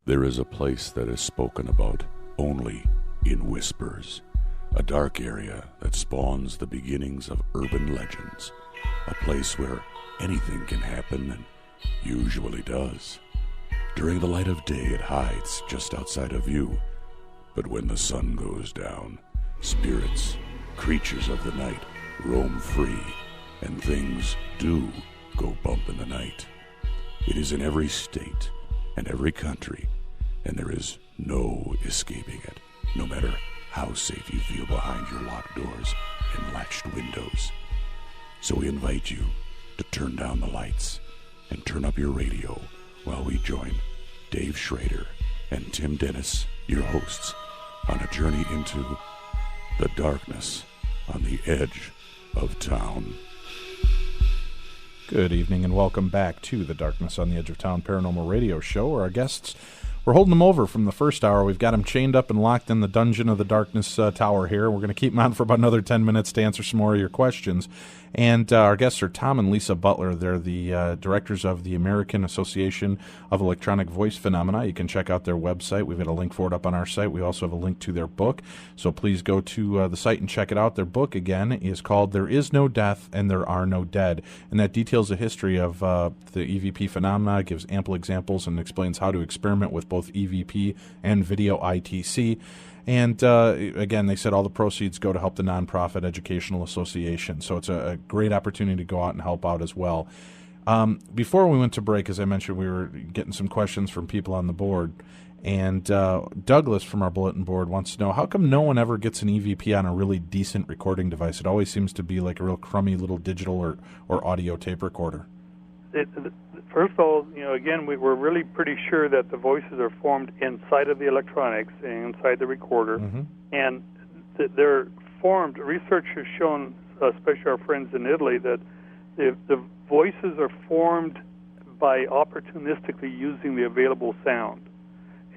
There is a place that is spoken about only in whispers, a dark area that spawns the beginnings of urban legends, a place where anything can happen and usually does. During the light of day, it hides just outside of view, but when the sun goes down, spirits, creatures of the night, roam free, and things do go bump in the night. It is in every state and every country, and there is no escaping it, no matter how safe you feel behind your locked doors and latched windows. So we invite you to turn down the lights and turn up your radio while we join Dave Schrader and Tim Dennis, your hosts, on a journey into the darkness on the edge of town. Good evening and welcome back to the Darkness on the Edge of Town Paranormal Radio Show, where our guests, we're holding them over from the first hour. We've got them chained up and locked in the dungeon of the Darkness Tower here. We're going to keep them on for about another 10 minutes to answer some more of your questions. And our guests are Tom and Lisa Butler. They're the directors of the American Association of Electronic Voice Phenomena. You can check out their website. We've got a link for it up on our site. We also have a link to their book. So please go to the site and check it out. Their book, again, is called There Is No Death and There Are No Dead. And that details the history of the EVP phenomena, gives ample examples, and explains how to experiment with both EVP and video ITC. And again, they said all the proceeds go to help the nonprofit educational association. So it's a great opportunity to go out and help out as well. Before we went to break, as I mentioned, we were getting some questions from people on the board. And Douglas from our bulletin board wants to know, how come no one ever gets an EVP on a really decent recording device? It always seems to be like a real crummy little digital or audio tape recorder. First of all, again, we're really pretty sure that the voices are formed inside of the electronics, inside the recorder, and they're formed. Research has shown, especially our friends in Italy, that the voices are formed by opportunistically using the available sound.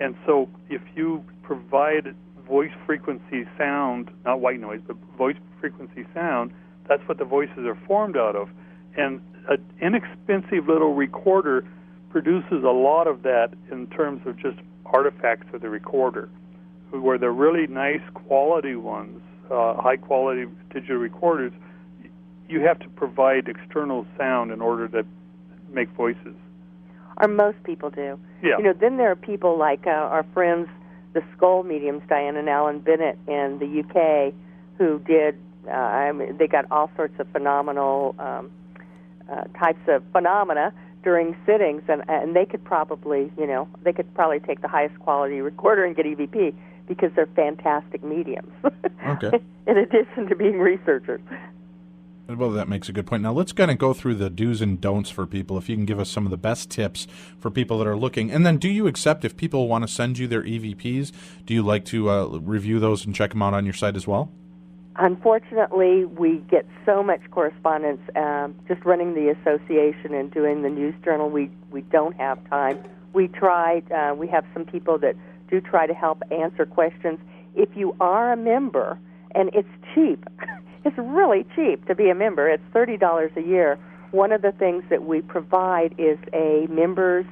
And so if you provide voice frequency sound, not white noise, but voice frequency sound, that's what the voices are formed out of. And an inexpensive little recorder produces a lot of that in terms of just artifacts of the recorder, where the really nice quality ones, high-quality digital recorders, you have to provide external sound in order to make voices. Or most people do. Yeah. Then there are people like our friends, the skull mediums, Diane and Alan Bennett in the UK, who did, they got all sorts of phenomenal types of phenomena during sittings, and they could probably, take the highest quality recorder and get EVP because they're fantastic mediums. Okay. In addition to being researchers. Well, that makes a good point. Now, let's kind of go through the do's and don'ts for people, if you can give us some of the best tips for people that are looking. And then do you accept, if people want to send you their EVPs, do you like to review those and check them out on your site as well? Unfortunately, we get so much correspondence. Just running the association and doing the news journal, we don't have time. We tried. We have some people that do try to help answer questions. If you are a member, and it's cheap, it's really cheap to be a member. It's $30 a year. One of the things that we provide is a members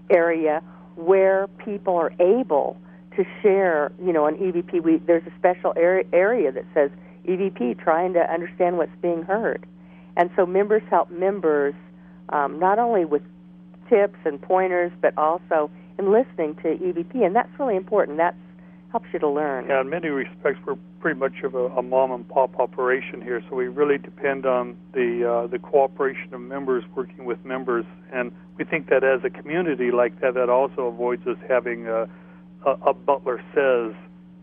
area where people are able to share, an EVP. There's a special area that says EVP, trying to understand what's being heard. And so members help members not only with tips and pointers, but also in listening to EVP. And that's really important. That helps you to learn. Yeah, in many respects, we're pretty much of a mom-and-pop operation here, so we really depend on the cooperation of members working with members. And we think that as a community like that, that also avoids us having a Butler says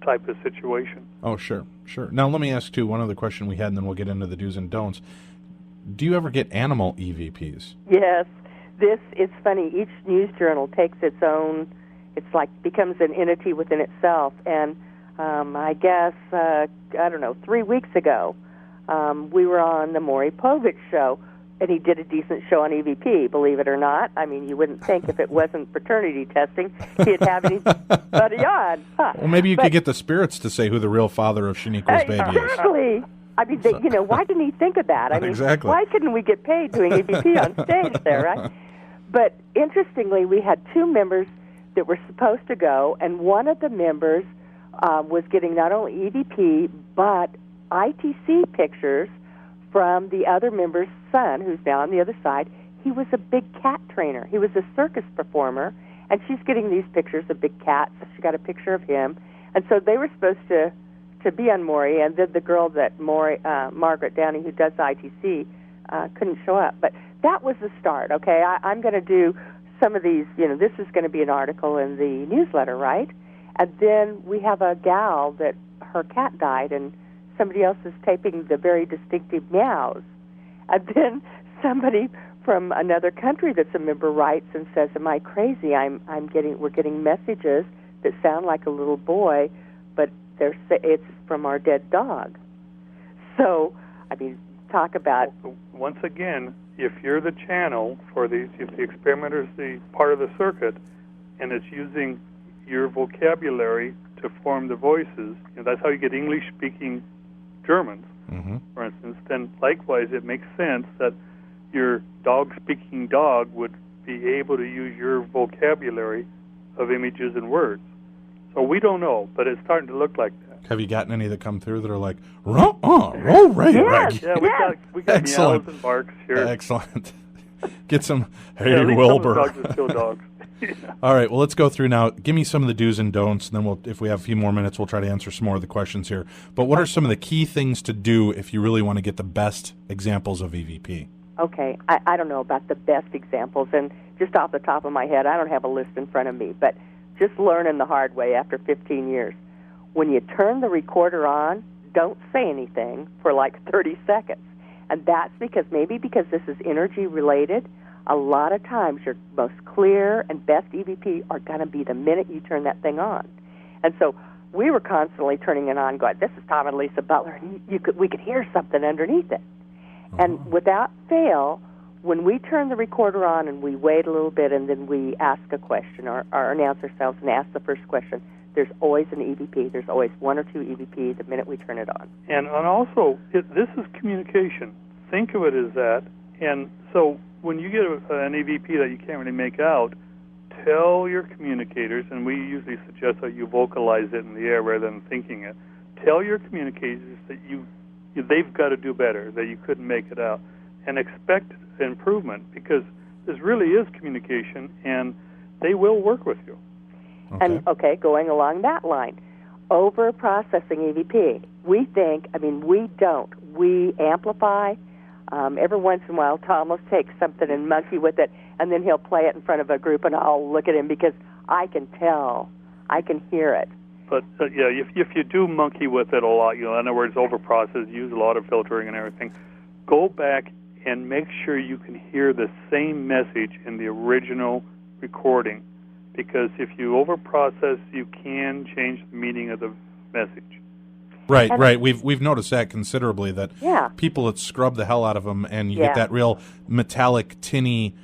type of situation. Oh, sure. Now, let me ask, too, one other question we had, and then we'll get into the do's and don'ts. Do you ever get animal EVPs? Yes. This is funny. Each news journal takes its own, becomes an entity within itself. And I guess, 3 weeks ago, we were on the Maury Povich show, and he did a decent show on EVP, believe it or not. I mean, you wouldn't think if it wasn't paternity testing, he'd have anybody on. Huh. Well, maybe you could get the spirits to say who the real father of Shaniqua's baby is. Exactly. I mean, why didn't he think of that? I mean, exactly. Why couldn't we get paid doing EVP on stage there, right? But interestingly, we had two members that were supposed to go, and one of the members was getting not only EVP, but ITC pictures from the other member's son, who's now on the other side. He was a big cat trainer. He was a circus performer, and she's getting these pictures of big cats. So she got a picture of him. And so they were supposed to be on Maury, and then the girl that Margaret Downey, who does ITC, couldn't show up. But that was the start, okay? I'm going to do some of these, this is going to be an article in the newsletter, right? And then we have a gal that her cat died, and somebody else is taping the very distinctive meows. And then somebody from another country that's a member writes and says, "Am I crazy? We're getting messages that sound like a little boy, but it's from our dead dog." So, talk about... Once again, if you're the channel for these, if the experimenter's the part of the circuit, and it's using your vocabulary to form the voices, that's how you get English-speaking Germans, for instance, then likewise it makes sense that your dog-speaking dog would be able to use your vocabulary of images and words. So we don't know, but it's starting to look like that. Have you gotten any that come through that are like, roll right, yes, yeah, we got meows and barks here. Excellent. Get some, hey, Wilbur. Some dogs are still dogs. Yeah. All right, well, let's go through now. Give me some of the do's and don'ts, and then if we have a few more minutes, we'll try to answer some more of the questions here. But what are some of the key things to do if you really want to get the best examples of EVP? Okay, I don't know about the best examples, and just off the top of my head, I don't have a list in front of me, but just learning the hard way after 15 years. When you turn the recorder on, don't say anything for like 30 seconds. And that's because this is energy related, a lot of times your most clear and best EVP are going to be the minute you turn that thing on. And so we were constantly turning it on, going, "This is Tom and Lisa Butler," and we could hear something underneath it. And without fail, when we turn the recorder on and we wait a little bit and then we ask a question or announce ourselves and ask the first question, there's always an EVP. There's always one or two EVP the minute we turn it on. And also, this is communication. Think of it as that. And so when you get an EVP that you can't really make out, tell your communicators, and we usually suggest that you vocalize it in the air rather than thinking it. Tell your communicators that they've got to do better, that you couldn't make it out, and expect improvement, because this really is communication, and they will work with you. Okay. And, going along that line, over-processing EVP. We think, we don't. We amplify. Every once in a while, Tom will take something and monkey with it, and then he'll play it in front of a group, and I'll look at him because I can tell. I can hear it. But, if you do monkey with it a lot, in other words, over-process, use a lot of filtering and everything, go back and make sure you can hear the same message in the original recording. Because if you over-process, you can change the meaning of the message. Right. We've noticed that considerably, that people that scrub the hell out of them, and you get that real metallic, tinny,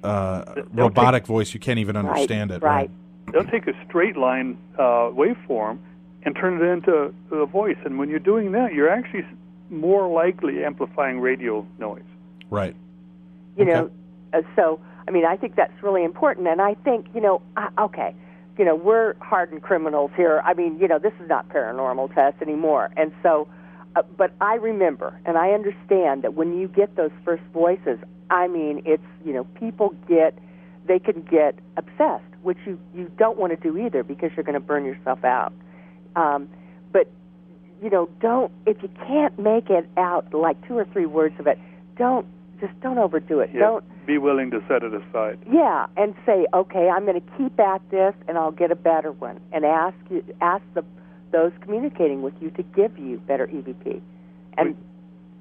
robotic voice. You can't even understand it. Right. They'll take a straight line waveform and turn it into a voice. And when you're doing that, you're actually more likely amplifying radio noise. Right. So, I think that's really important. And I think, we're hardened criminals here. This is not paranormal to us anymore. And so, but I remember and I understand that when you get those first voices, it's, people they can get obsessed, which you don't want to do either, because you're going to burn yourself out. But, don't, if you can't make it out, like 2 or 3 words of it, don't overdo it. Yeah, don't be willing to set it aside. Yeah, and say, okay, I'm going to keep at this, and I'll get a better one, and ask those communicating with you to give you better EVP. And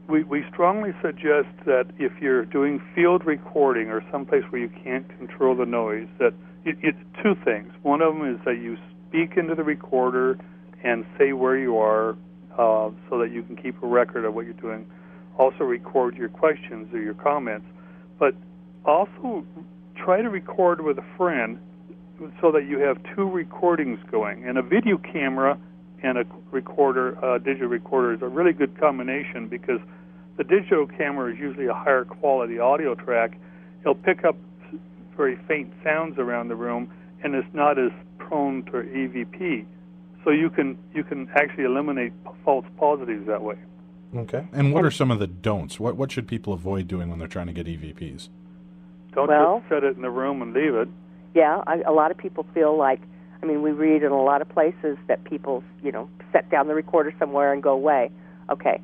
we strongly suggest that if you're doing field recording or someplace where you can't control the noise, that it's 2 things. One of them is that you speak into the recorder and say where you are, so that you can keep a record of what you're doing. Also record your questions or your comments, but also try to record with a friend so that you have 2 recordings going. And a video camera and a recorder, digital recorder, is a really good combination, because the digital camera is usually a higher quality audio track. It'll pick up very faint sounds around the room, and it's not as prone to EVP. So you can actually eliminate false positives that way. Okay. And what are some of the don'ts? What should people avoid doing when they're trying to get EVPs? Don't just set it in the room and leave it. Yeah, a lot of people feel like, we read in a lot of places that people, set down the recorder somewhere and go away. Okay.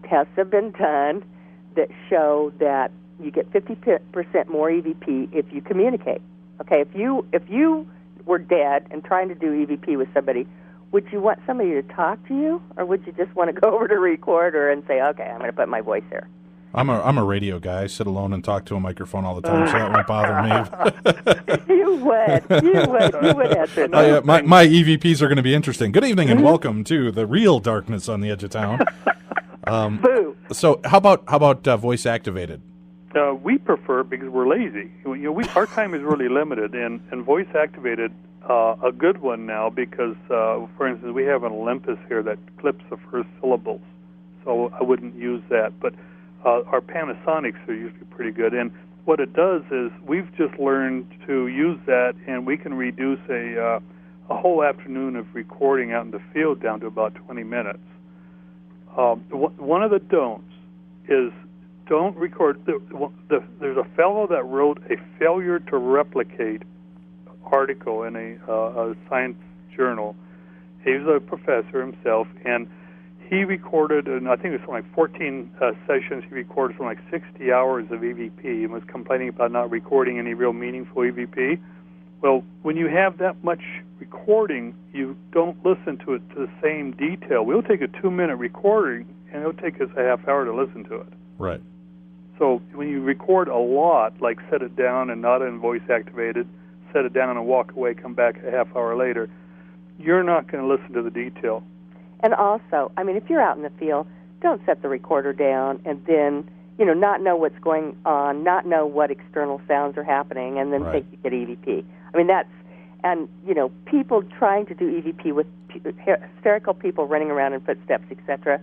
Tests have been done that show that you get 50% more EVP if you communicate. Okay, if you were dead and trying to do EVP with somebody, would you want somebody to talk to you, or would you just want to go over to recorder and say, okay, I'm going to put my voice here? I'm a radio guy. I sit alone and talk to a microphone all the time, so that won't bother me. You would answer. My EVPs are going to be interesting. Good evening and welcome to the real darkness on the edge of town. Boo. So how about voice activated? We prefer, because we're lazy. Our time is really limited, and voice activated, a good one now, because for instance, we have an Olympus here that clips the first syllables, so I wouldn't use that. But our Panasonics are usually pretty good, and what it does is we've just learned to use that, and we can reduce a whole afternoon of recording out in the field down to about 20 minutes. One of the don'ts is don't record. There's a fellow that wrote a failure to replicate article in a science journal. He was a professor himself, and he recorded, and I think it was like 14 sessions. He recorded from like 60 hours of EVP and was complaining about not recording any real meaningful EVP. Well, when you have that much recording, you don't listen to it to the same detail. We'll take a 2-minute recording, and it'll take us a half hour to listen to it. Right. So when you record a lot, like set it down and not in voice activated, set it down and walk away, come back a half hour later, you're not going to listen to the detail. And also, if you're out in the field, don't set the recorder down and then, not know what's going on, not know what external sounds are happening, and then think you get EVP. People trying to do EVP with hysterical people running around in footsteps, etc.,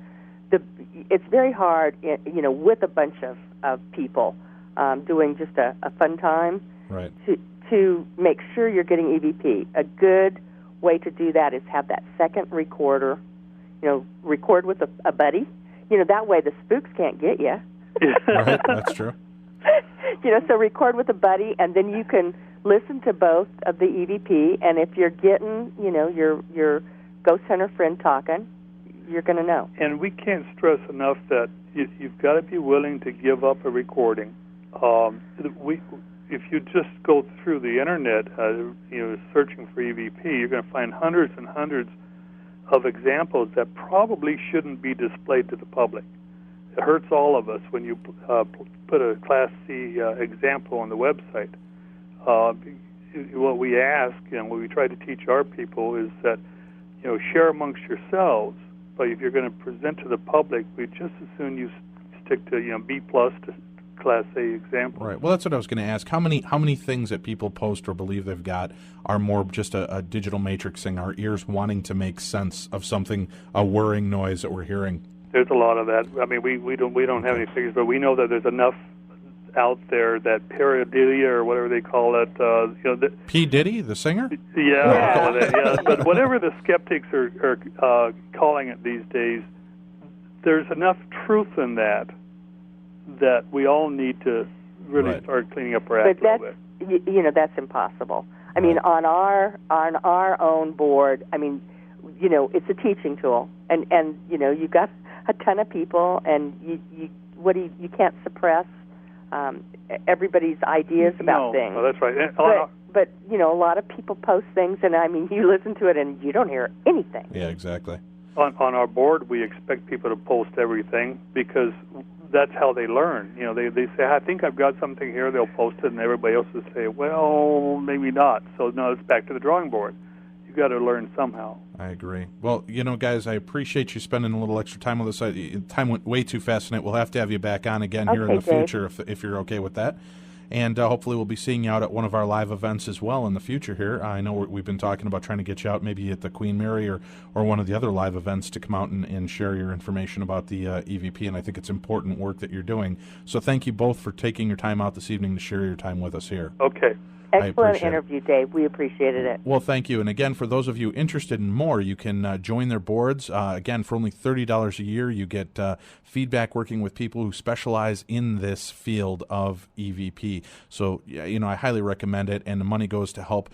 it's very hard, with a bunch of people doing just a fun time, right, to make sure you're getting EVP. A good way to do that is have that second recorder, record with a buddy. That way the spooks can't get you. Right, that's true. So record with a buddy, and then you can listen to both of the EVP, and if you're getting, your ghost hunter friend talking, you're going to know. And we can't stress enough that you've got to be willing to give up a recording. If you just go through the internet, searching for EVP, you're going to find hundreds and hundreds of examples that probably shouldn't be displayed to the public. It hurts all of us when you put a Class C example on the website. What we ask and what we try to teach our people is that, share amongst yourselves. But if you're going to present to the public, we just as soon you stick to B+ to Class A example. Right. Well, that's what I was going to ask. How many things that people post or believe they've got are more just a digital matrixing, our ears wanting to make sense of something, a whirring noise that we're hearing? There's a lot of that. We don't have any figures, but we know that there's enough out there that pareidolia, or whatever they call it. P. Diddy, the singer? Yeah. But whatever the skeptics are calling it these days, there's enough truth in that we all need to really start cleaning up our act a little bit. That's impossible. On our own board, it's a teaching tool, and you've got a ton of people, and you can't suppress everybody's ideas about things. No, that's right. But a lot of people post things, and you listen to it, and you don't hear anything. Yeah, exactly. On our board, we expect people to post everything because that's how they learn. They say, I think I've got something here. They'll post it, and everybody else will say, well, maybe not. So now it's back to the drawing board. You've got to learn somehow. I agree. Well, guys, I appreciate you spending a little extra time with us. Time went way too fast tonight. We'll have to have you back on again here in the future if you're okay with that. And hopefully we'll be seeing you out at one of our live events as well in the future here. I know we've been talking about trying to get you out maybe at the Queen Mary or one of the other live events to come out and share your information about the EVP, and I think it's important work that you're doing. So thank you both for taking your time out this evening to share your time with us here. Okay. Excellent interview, Dave. We appreciated it. Well, thank you. And again, for those of you interested in more, you can join their boards. Again, for only $30 a year, you get feedback working with people who specialize in this field of EVP. So, I highly recommend it, and the money goes to help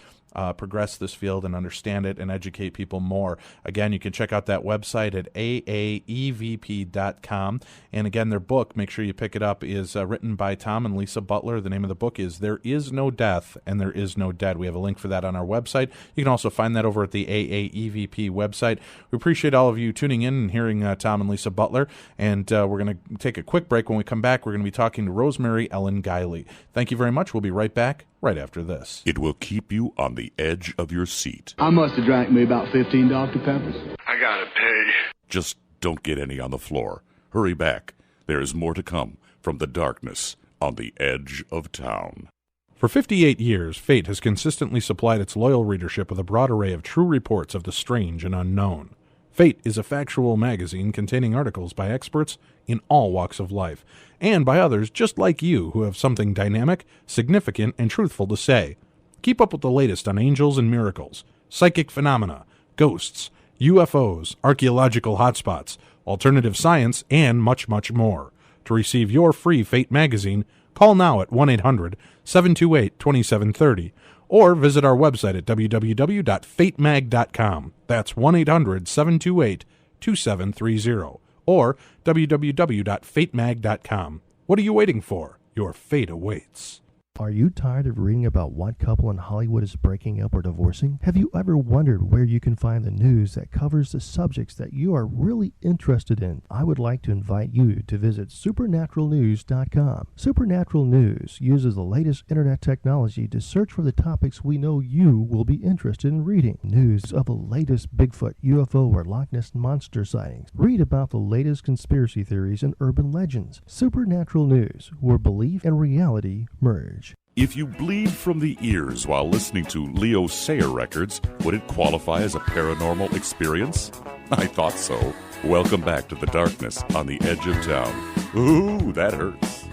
progress this field and understand it and educate people more. Again, you can check out that website at aaevp.com. And again, their book, make sure you pick it up, is written by Tom and Lisa Butler. The name of the book is There Is No Death and There Is No Dead. We have a link for that on our website. You can also find that over at the AAEVP website. We appreciate all of you tuning in and hearing Tom and Lisa Butler. And we're going to take a quick break. When we come back, we're going to be talking to Rosemary Ellen Guiley. Thank you very much. We'll be right back right after this. It will keep you on the edge of your seat. I must have drank me about 15 Dr. Peppers. I gotta pay. Just don't get any on the floor. Hurry back. There is more to come from the darkness on the edge of town. For 58 years, Fate has consistently supplied its loyal readership with a broad array of true reports of the strange and unknown. Fate is a factual magazine containing articles by experts in all walks of life, and by others just like you who have something dynamic, significant, and truthful to say. Keep up with the latest on angels and miracles, psychic phenomena, ghosts, UFOs, archaeological hotspots, alternative science, and much, much more. To receive your free Fate magazine, call now at 1-800-728-2730 or visit our website at www.fatemag.com. That's 1-800-728-2730 or www.fatemag.com. What are you waiting for? Your fate awaits. Are you tired of reading about what couple in Hollywood is breaking up or divorcing? Have you ever wondered where you can find the news that covers the subjects that you are really interested in? I would like to invite you to visit supernaturalnews.com. Supernatural News uses the latest internet technology to search for the topics we know you will be interested in reading. News of the latest Bigfoot, UFO, or Loch Ness Monster sightings. Read about the latest conspiracy theories and urban legends. Supernatural News, where belief and reality merge. If you bleed from the ears while listening to Leo Sayer records, would it qualify as a paranormal experience? I thought so. Welcome back to the darkness on the edge of town. Ooh, that hurts.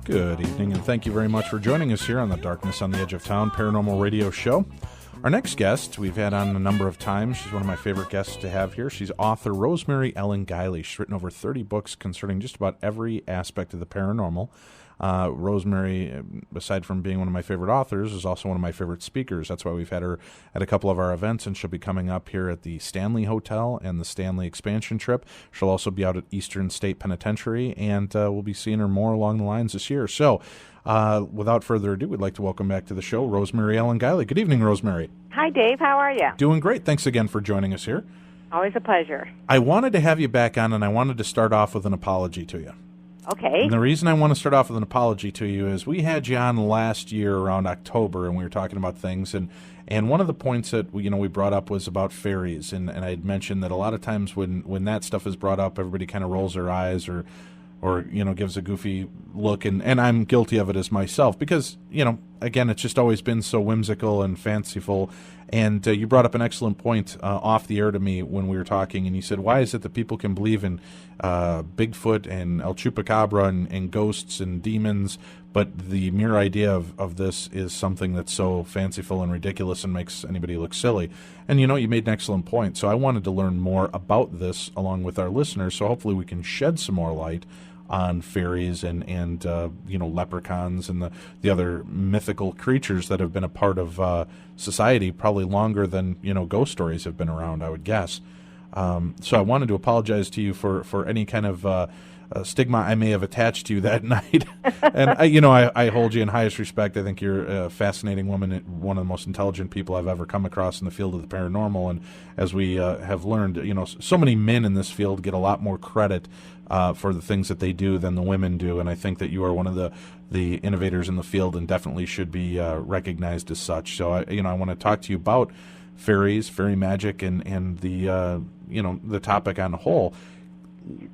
Good evening, and thank you very much for joining us here on the Darkness on the Edge of Town Paranormal Radio Show. Our next guest we've had on a number of times. She's one of my favorite guests to have here. She's author Rosemary Ellen Guiley. She's written over 30 books concerning just about every aspect of the paranormal. Rosemary, aside from being one of my favorite authors, is also one of my favorite speakers. That's why we've had her at a couple of our events, and she'll be coming up here at the Stanley Hotel and the Stanley Expansion Trip. She'll also be out at Eastern State Penitentiary, and we'll be seeing her more along the lines this year. So, without further ado, we'd like to welcome back to the show Rosemary Ellen Guiley. Good evening, Rosemary. Hi, Dave. How are you? Doing great. Thanks again for joining us here. Always a pleasure. I wanted to have you back on, and I wanted to start off with an apology to you. Okay. And the reason I want to start off with an apology to you is we had you on last year around October, and we were talking about things, and one of the points that we brought up was about fairies, and I had mentioned that a lot of times when that stuff is brought up, everybody kind of rolls their eyes or gives a goofy look, and I'm guilty of it as myself because, again, it's just always been so whimsical and fanciful. And you brought up an excellent point off the air to me when we were talking, and you said, why is it that people can believe in Bigfoot and El Chupacabra and ghosts and demons, but the mere idea of this is something that's so fanciful and ridiculous and makes anybody look silly? And, you made an excellent point. So I wanted to learn more about this along with our listeners, so hopefully we can shed some more light on fairies and leprechauns and the other mythical creatures that have been a part of society probably longer than ghost stories have been around, I would guess. So I wanted to apologize to you for any kind of stigma I may have attached to you that night. And I hold you in highest respect. I think you're a fascinating woman, one of the most intelligent people I've ever come across in the field of the paranormal. And as we have learned, so many men in this field get a lot more credit for the things that they do than the women do. And I think that you are one of the innovators in the field and definitely should be recognized as such. So I want to talk to you about fairies, fairy magic, and the topic on the whole.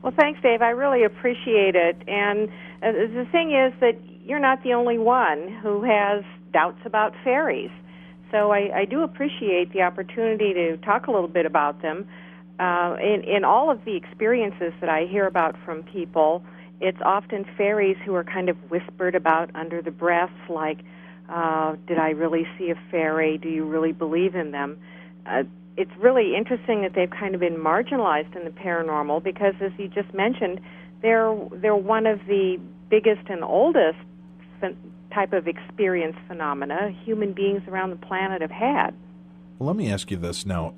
Well, thanks, Dave. I really appreciate it. And the thing is that you're not the only one who has doubts about fairies. So I do appreciate the opportunity to talk a little bit about them. In all of the experiences that I hear about from people, it's often fairies who are kind of whispered about under the breath, like, Did I really see a fairy? Do you really believe in them? It's really interesting that they've kind of been marginalized in the paranormal because, as you just mentioned, they're one of the biggest and oldest type of experience phenomena human beings around the planet have had. Well, let me ask you this now.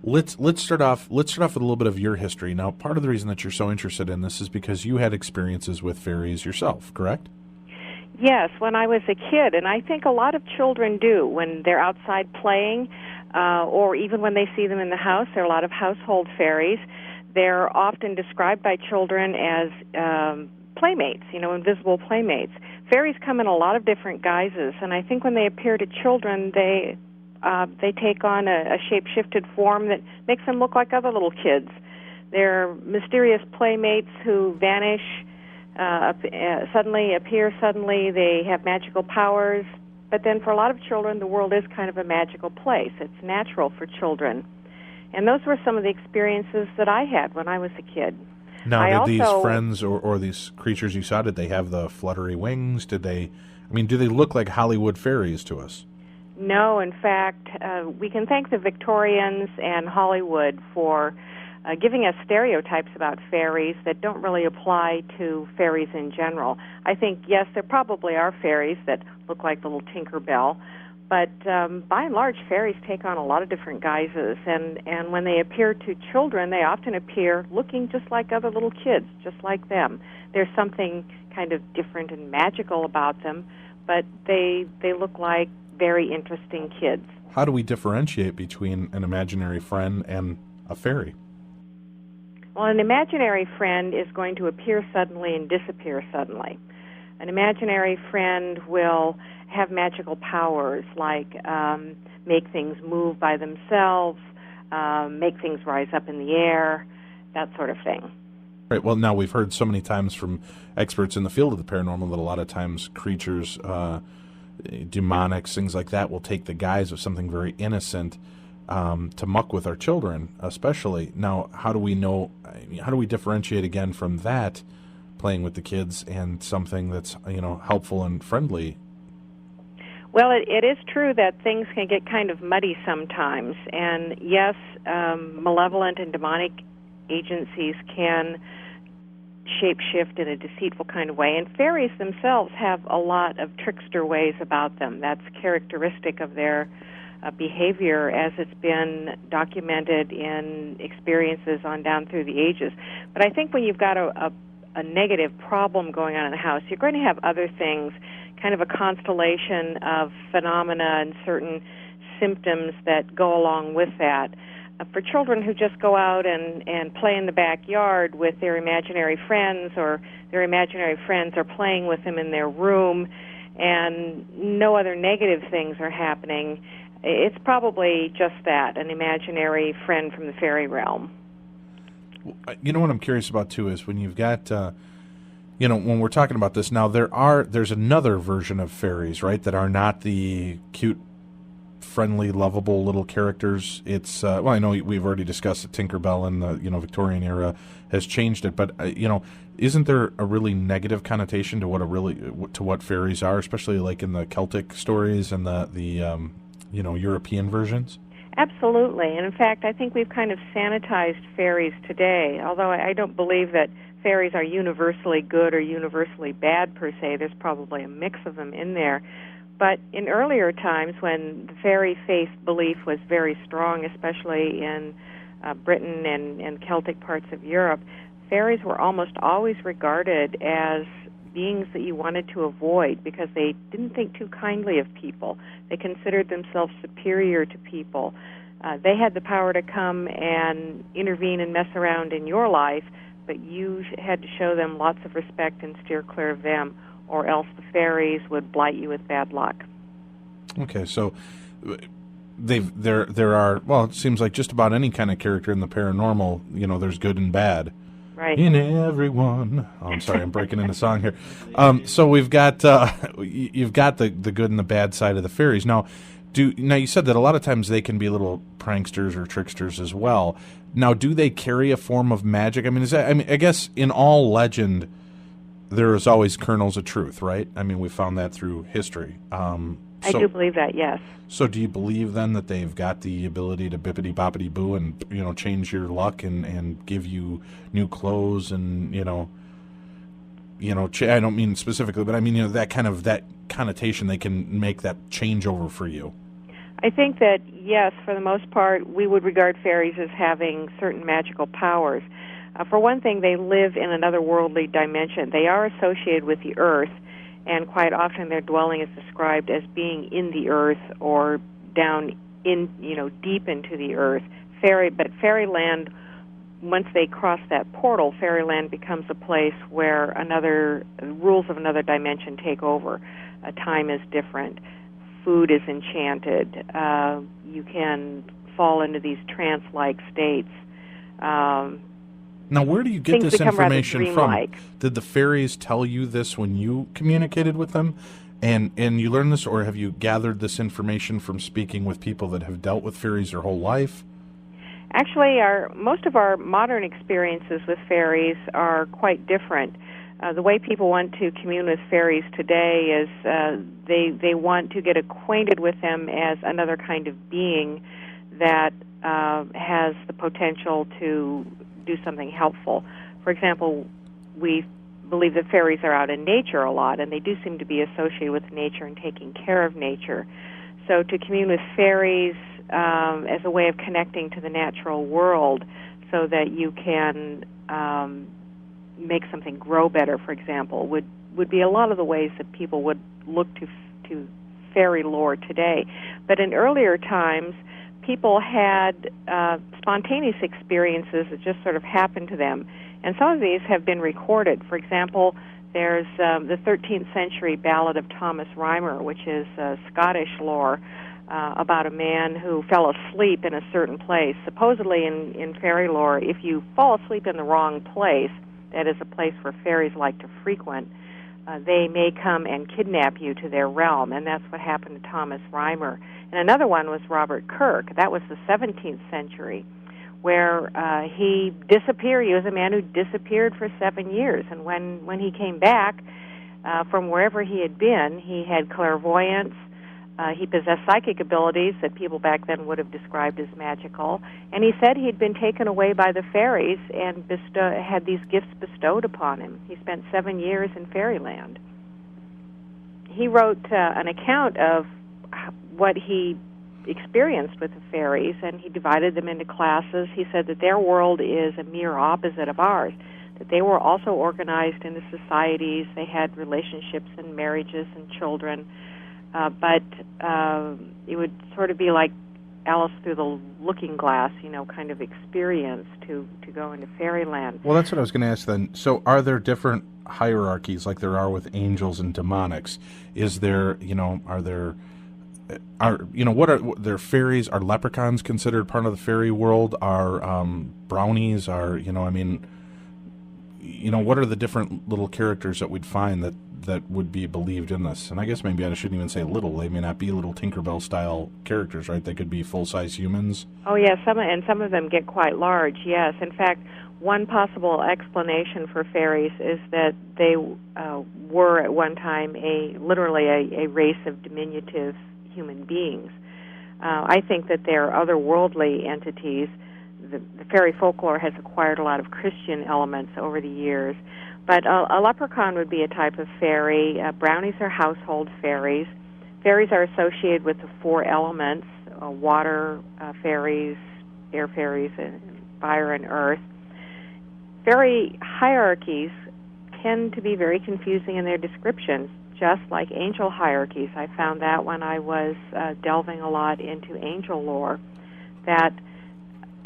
Let's start off with a little bit of your history. Now, part of the reason that you're so interested in this is because you had experiences with fairies yourself, correct? Yes, when I was a kid, and I think a lot of children do when they're outside playing, or even when they see them in the house. There are a lot of household fairies. They're often described by children as playmates, invisible playmates. Fairies come in a lot of different guises, and I think when they appear to children, they take on a shape-shifted form that makes them look like other little kids. They're mysterious playmates who vanish suddenly, appear suddenly. They have magical powers. But then for a lot of children, the world is kind of a magical place. It's natural for children. And those were some of the experiences that I had when I was a kid. Now, did these friends or these creatures you saw, did they have the fluttery wings? Do they look like Hollywood fairies to us? No, in fact, we can thank the Victorians and Hollywood for giving us stereotypes about fairies that don't really apply to fairies in general. I think, yes, there probably are fairies that look like the little Tinkerbell, but by and large, fairies take on a lot of different guises, and when they appear to children, they often appear looking just like other little kids, just like them. There's something kind of different and magical about them, but they look like very interesting kids. How do we differentiate between an imaginary friend and a fairy? Well, an imaginary friend is going to appear suddenly and disappear suddenly. An imaginary friend will have magical powers like make things move by themselves, make things rise up in the air, that sort of thing. Right. Well, now we've heard so many times from experts in the field of the paranormal that a lot of times creatures, demonics, things like that, will take the guise of something very innocent to muck with our children, especially. Now, how do we know? How do we differentiate again from that, playing with the kids, and something that's helpful and friendly? Well, it is true that things can get kind of muddy sometimes, and yes, malevolent and demonic agencies can shape-shift in a deceitful kind of way, and fairies themselves have a lot of trickster ways about them. That's characteristic of their behavior as it's been documented in experiences on down through the ages. But I think when you've got a negative problem going on in the house, you're going to have other things, kind of a constellation of phenomena and certain symptoms that go along with that. For children who just go out and play in the backyard with their imaginary friends, or their imaginary friends are playing with them in their room, and no other negative things are happening, it's probably just that, an imaginary friend from the fairy realm. You know what I'm curious about, too, is when you've got, when we're talking about this now, there's another version of fairies, right, that are not the cute, friendly, lovable little characters. It's, I know we've already discussed that Tinkerbell in the, Victorian era has changed it, but, isn't there a really negative connotation to what fairies are, especially like in the Celtic stories and the European versions? Absolutely. And in fact, I think we've kind of sanitized fairies today, although I don't believe that fairies are universally good or universally bad per se. There's probably a mix of them in there. But in earlier times, when the fairy faith belief was very strong, especially in Britain and Celtic parts of Europe, fairies were almost always regarded as beings that you wanted to avoid because they didn't think too kindly of people. They considered themselves superior to people. They had the power to come and intervene and mess around in your life, but you had to show them lots of respect and steer clear of them, or else the fairies would blight you with bad luck. Okay, so there are, well, it seems like just about any kind of character in the paranormal, there's good and bad. Right. In everyone. Oh, I'm sorry, I'm breaking into song here. So we've got you've got the good and the bad side of the fairies. Now you said that a lot of times they can be little pranksters or tricksters as well. Now, do they carry a form of magic? I guess in all legend, there is always kernels of truth, right? I mean, we found that through history. I do believe that, yes. So do you believe then that they've got the ability to bippity-boppity-boo and, change your luck and give you new clothes and, I don't mean specifically, but I mean, that connotation, they can make that changeover for you? I think that, yes, for the most part, we would regard fairies as having certain magical powers. For one thing, they live in another worldly dimension. They are associated with the earth, and quite often their dwelling is described as being in the earth or down in, deep into the earth. But fairyland, once they cross that portal, fairyland becomes a place where rules of another dimension take over. Time is different. Food is enchanted. You can fall into these trance-like states. Now, where do you get this information from? Did the fairies tell you this when you communicated with them, and you learned this, or have you gathered this information from speaking with people that have dealt with fairies their whole life? Actually, most of our modern experiences with fairies are quite different. The way people want to commune with fairies today is they want to get acquainted with them as another kind of being that has the potential to do something helpful. For example, we believe that fairies are out in nature a lot, and they do seem to be associated with nature and taking care of nature. So to commune with fairies as a way of connecting to the natural world so that you can make something grow better, for example, would be a lot of the ways that people would look to fairy lore today. But in earlier times, people had spontaneous experiences that just sort of happened to them. And some of these have been recorded. For example, there's the 13th century ballad of Thomas Rhymer, which is Scottish lore about a man who fell asleep in a certain place. Supposedly in fairy lore, if you fall asleep in the wrong place, that is a place where fairies like to frequent, they may come and kidnap you to their realm, and that's what happened to Thomas Rhymer. And another one was Robert Kirk. That was the 17th century, where he disappeared. He was a man who disappeared for 7 years, and when he came back from wherever he had been, he had clairvoyance. He possessed psychic abilities that people back then would have described as magical, and he said he'd been taken away by the fairies and had these gifts bestowed upon him. He spent 7 years in fairyland. He wrote an account of what he experienced with the fairies, and he divided them into classes. He said that their world is a mere opposite of ours, that they were also organized into societies. They had relationships and marriages and children. But it would sort of be like Alice through the looking glass, kind of experience to go into fairyland. Well, that's what I was going to ask then. So are there different hierarchies like there are with angels and demonics? Is there, what are there fairies? Are leprechauns considered part of the fairy world? Are brownies? What are the different little characters that we'd find that would be believed in this? And I guess maybe I shouldn't even say little. They may not be little Tinkerbell-style characters, right? They could be full-size humans. Oh, yeah, some of them get quite large, yes. In fact, one possible explanation for fairies is that they were at one time literally a race of diminutive human beings. I think that they're otherworldly entities. The fairy folklore has acquired a lot of Christian elements over the years. But a leprechaun would be a type of fairy. Brownies are household fairies. Fairies are associated with the four elements, water fairies, air fairies, and fire and earth. Fairy hierarchies tend to be very confusing in their descriptions, just like angel hierarchies. I found that when I was delving a lot into angel lore, that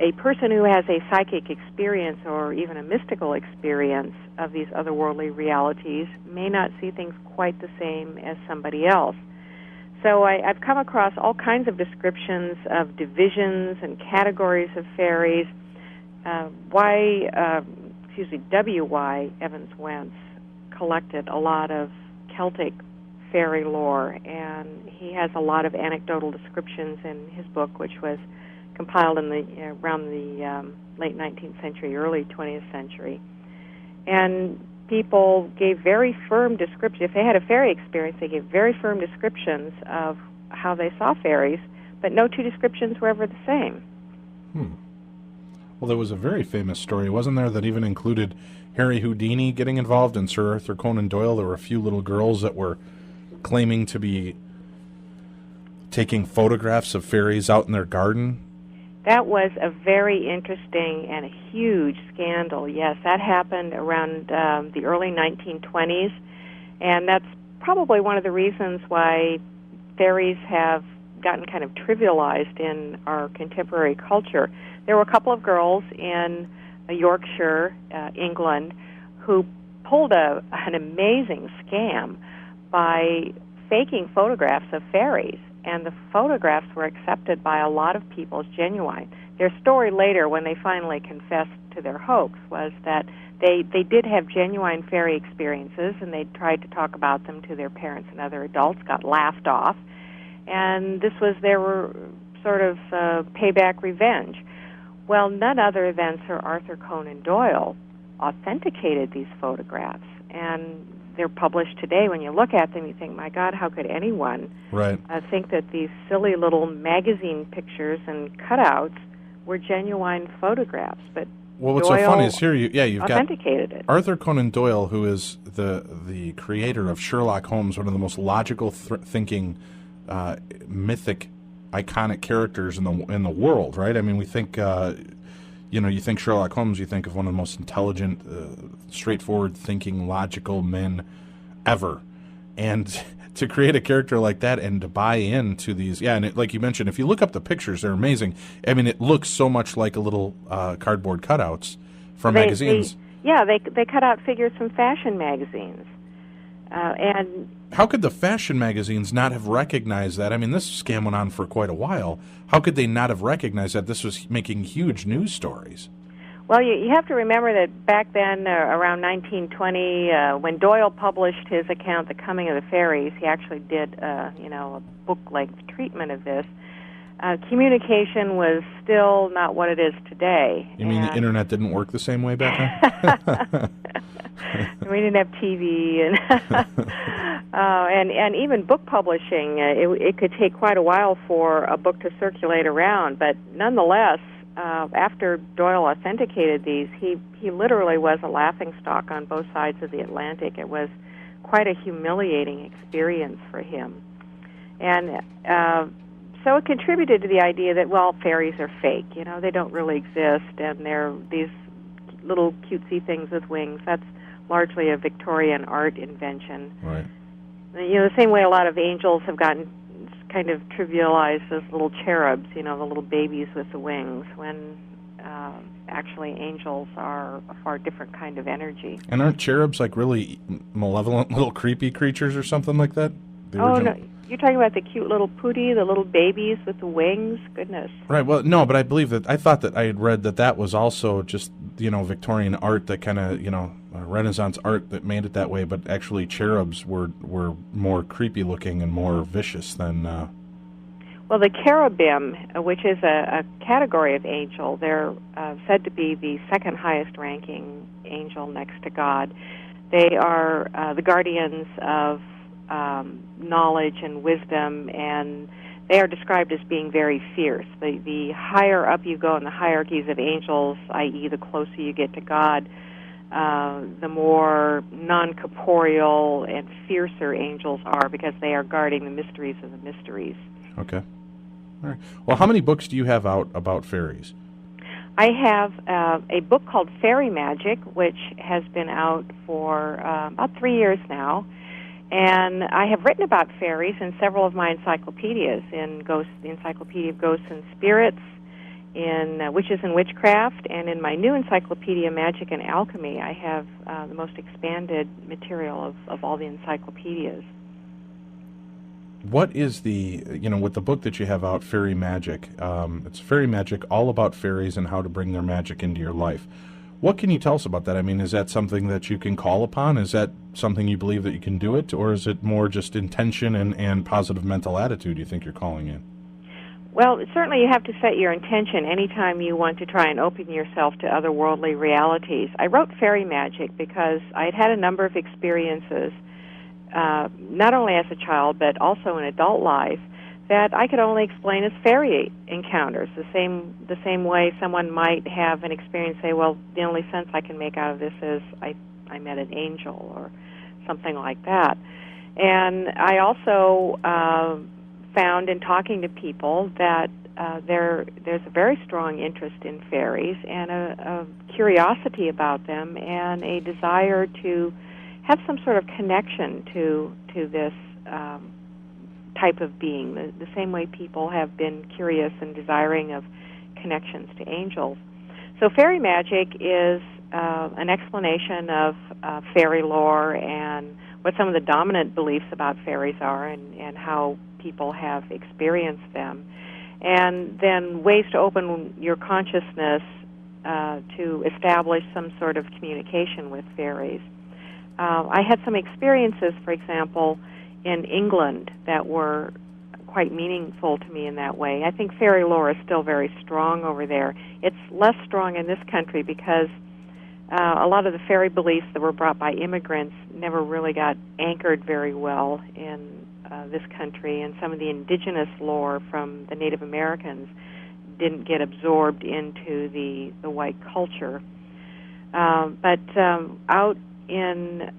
a person who has a psychic experience or even a mystical experience of these otherworldly realities may not see things quite the same as somebody else. So I've come across all kinds of descriptions of divisions and categories of fairies. W.Y. Evans Wentz collected a lot of Celtic fairy lore, and he has a lot of anecdotal descriptions in his book, which was compiled in around the late 19th century, early 20th century. And people gave very firm descriptions. If they had a fairy experience, they gave very firm descriptions of how they saw fairies, but no two descriptions were ever the same. Well, there was a very famous story, wasn't there, that even included Harry Houdini getting involved and Sir Arthur Conan Doyle. There were a few little girls that were claiming to be taking photographs of fairies out in their garden. That was a very interesting and a huge scandal. Yes, that happened around the early 1920s, and that's probably one of the reasons why fairies have gotten kind of trivialized in our contemporary culture. There were a couple of girls in Yorkshire, England, who pulled an amazing scam by faking photographs of fairies, and the photographs were accepted by a lot of people as genuine. Their story later, when they finally confessed to their hoax, was that they did have genuine fairy experiences, and they tried to talk about them to their parents and other adults, got laughed off, and this was their sort of payback revenge. Well, none other than Sir Arthur Conan Doyle authenticated these photographs, and they're published today. When you look at them, you think, my God, how could anyone think that these silly little magazine pictures and cutouts were genuine photographs? But well, what's Doyle so funny is here you've authenticated got it. Arthur Conan Doyle, who is the creator of Sherlock Holmes, one of the most logical thinking, mythic, iconic characters in the world, right? I mean, we think, you think Sherlock Holmes, you think of one of the most intelligent, straightforward thinking, logical men ever. And to create a character like that and to buy into these, and like you mentioned, if you look up the pictures, they're amazing. I mean, it looks so much like a little cardboard cutouts from magazines. They cut out figures from fashion magazines. And how could the fashion magazines not have recognized that? I mean, this scam went on for quite a while. How could they not have recognized that this was making huge news stories? Well, you have to remember that back then, around 1920, when Doyle published his account, The Coming of the Fairies, he actually did, a book-length treatment of this. Communication was still not what it is today. You mean the internet didn't work the same way back then? We didn't have TV, and even book publishing. It could take quite a while for a book to circulate around, but nonetheless, after Doyle authenticated these, he literally was a laughingstock on both sides of the Atlantic. It was quite a humiliating experience for him, and so it contributed to the idea that, well, fairies are fake. They don't really exist, and they're these little cutesy things with wings. That's largely a Victorian art invention. Right. The same way a lot of angels have gotten kind of trivialized as little cherubs, the little babies with the wings, when actually angels are a far different kind of energy. And aren't cherubs like really malevolent little creepy creatures or something like that? No. You're talking about the cute little pooty, the little babies with the wings? Goodness. Right, well, no, but I believe that, I thought that I had read that was also just, Victorian art that kind of, Renaissance art that made it that way, but actually cherubs were more creepy looking and more vicious than... Well, the cherubim, which is a category of angel, they're said to be the second highest ranking angel next to God. They are the guardians of knowledge and wisdom, and they are described as being very fierce. The higher up you go in the hierarchies of angels, i.e. the closer you get to God, the more non-corporeal and fiercer angels are, because they are guarding the mysteries of the mysteries. Okay. All right. Well, how many books do you have out about fairies? I have a book called Fairy Magic, which has been out for about 3 years now. And I have written about fairies in several of my encyclopedias, in the Encyclopedia of Ghosts and Spirits, in Witches and Witchcraft, and in my new encyclopedia, Magic and Alchemy. I have the most expanded material of all the encyclopedias. What is with the book that you have out, Fairy Magic, it's Fairy Magic, all about fairies and how to bring their magic into your life. What can you tell us about that? I mean, is that something that you can call upon? Is that something you believe that you can do it? Or is it more just intention and positive mental attitude you think you're calling in? Well, certainly you have to set your intention anytime you want to try and open yourself to otherworldly realities. I wrote Fairy Magic because I'd had a number of experiences, not only as a child but also in adult life, that I could only explain as fairy encounters. The same way someone might have an experience, say, well, the only sense I can make out of this is I met an angel or something like that. And I also found in talking to people that there's a very strong interest in fairies and a curiosity about them and a desire to have some sort of connection to this type of being, the same way people have been curious and desiring of connections to angels. So fairy magic is an explanation of fairy lore and what some of the dominant beliefs about fairies are and how people have experienced them, and then ways to open your consciousness to establish some sort of communication with fairies. I had some experiences, for example, in England that were quite meaningful to me in that way. I think fairy lore is still very strong over there. It's less strong in this country because a lot of the fairy beliefs that were brought by immigrants never really got anchored very well in this country, and some of the indigenous lore from the Native Americans didn't get absorbed into the white culture. But out in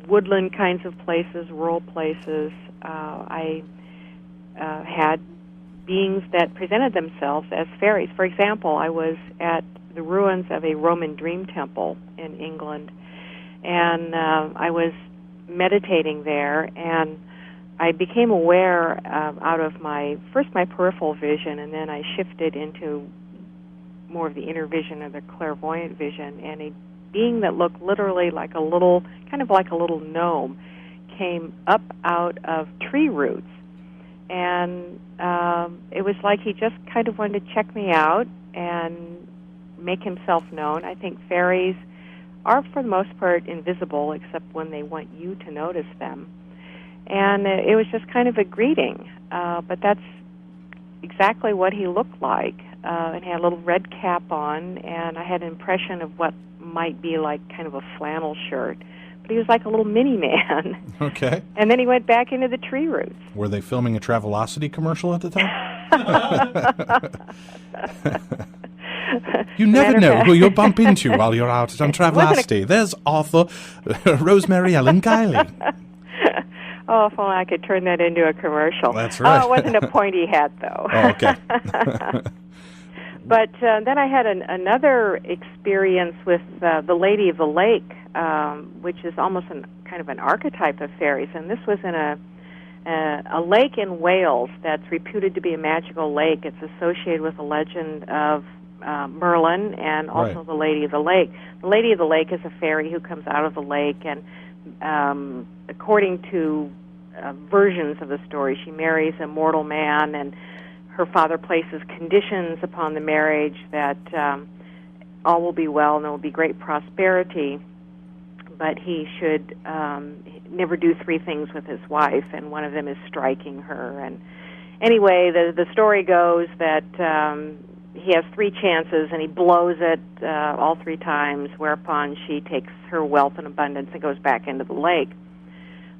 woodland kinds of places, rural places, I had beings that presented themselves as fairies. For example, I was at the ruins of a Roman dream temple in England, and I was meditating there, and I became aware out of my peripheral vision, and then I shifted into more of the inner vision or the clairvoyant vision, and a being that looked literally like a little gnome came up out of tree roots, and it was like he just kind of wanted to check me out and make himself known. I think fairies are, for the most part, invisible, except when they want you to notice them. And it was just kind of a greeting, but that's exactly what he looked like. And he had a little red cap on, and I had an impression of what might be like kind of a flannel shirt. But he was like a little mini-man. Okay. And then he went back into the tree roots. Were they filming a Travelocity commercial at the time? You never know who you'll bump into while you're out on Travelocity. There's author Rosemary Ellen Guiley. Oh, if only I could turn that into a commercial. That's right. Oh, it wasn't a pointy hat, though. Oh, okay. But then I had another experience with the Lady of the Lake, which is almost kind of an archetype of fairies. And this was in a lake in Wales that's reputed to be a magical lake. It's associated with the legend of Merlin and also Right. the Lady of the Lake. The Lady of the Lake is a fairy who comes out of the lake, and according to versions of the story, she marries a mortal man, and her father places conditions upon the marriage that all will be well and there will be great prosperity, but he should never do three things with his wife, and one of them is striking her. And anyway, the story goes that he has three chances, and he blows it all three times, whereupon she takes her wealth and abundance and goes back into the lake.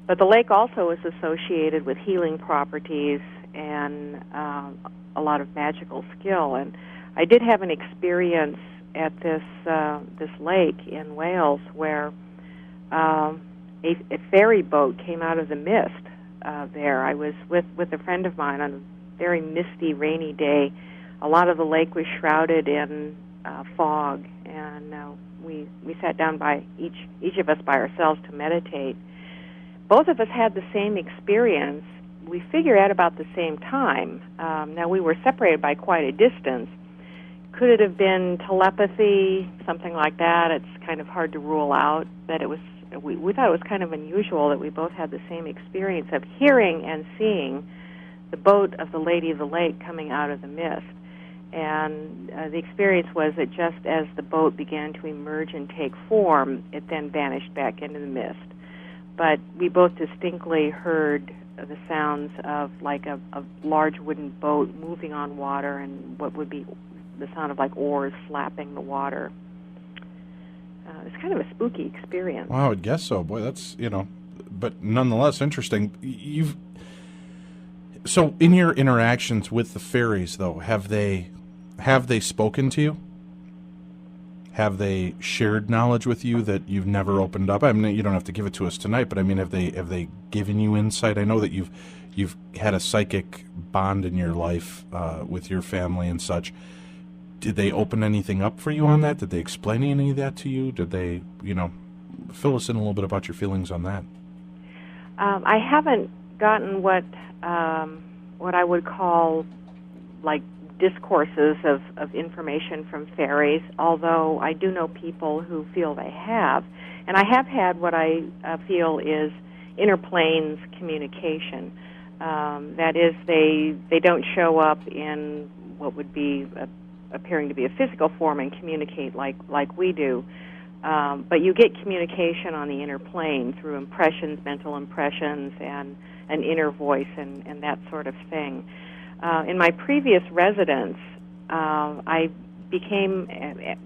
But the lake also is associated with healing properties and a lot of magical skill. And I did have an experience at this lake in Wales where a ferry boat came out of the mist there. I was with a friend of mine on a very misty, rainy day. A lot of the lake was shrouded in fog, and we sat down by each of us by ourselves to meditate. Both of us had the same experience. We figured at about the same time. Now, we were separated by quite a distance. Could it have been telepathy, something like that? It's kind of hard to rule out. That it was. We thought it was kind of unusual that we both had the same experience of hearing and seeing the boat of the Lady of the Lake coming out of the mist. And the experience was that just as the boat began to emerge and take form, it then vanished back into the mist. But we both distinctly heard the sounds of like a large wooden boat moving on water, and what would be the sound of like oars slapping the water. It's kind of a spooky experience. Wow, I would guess so. Boy, that's, but nonetheless interesting. So in your interactions with the fairies, though, have they spoken to you? Have they shared knowledge with you that you've never opened up? I mean, you don't have to give it to us tonight, but I mean, have they given you insight? I know that you've had a psychic bond in your life with your family and such. Did they open anything up for you on that? Did they explain any of that to you? Did they, fill us in a little bit about your feelings on that? I haven't gotten what I would call like discourses of information from fairies, although I do know people who feel they have. And I have had what I feel is inner planes communication. That is, they don't show up in what would be appearing to be a physical form and communicate like we do. But you get communication on the inner plane through impressions, mental impressions, and an inner voice and that sort of thing. In my previous residence, I became,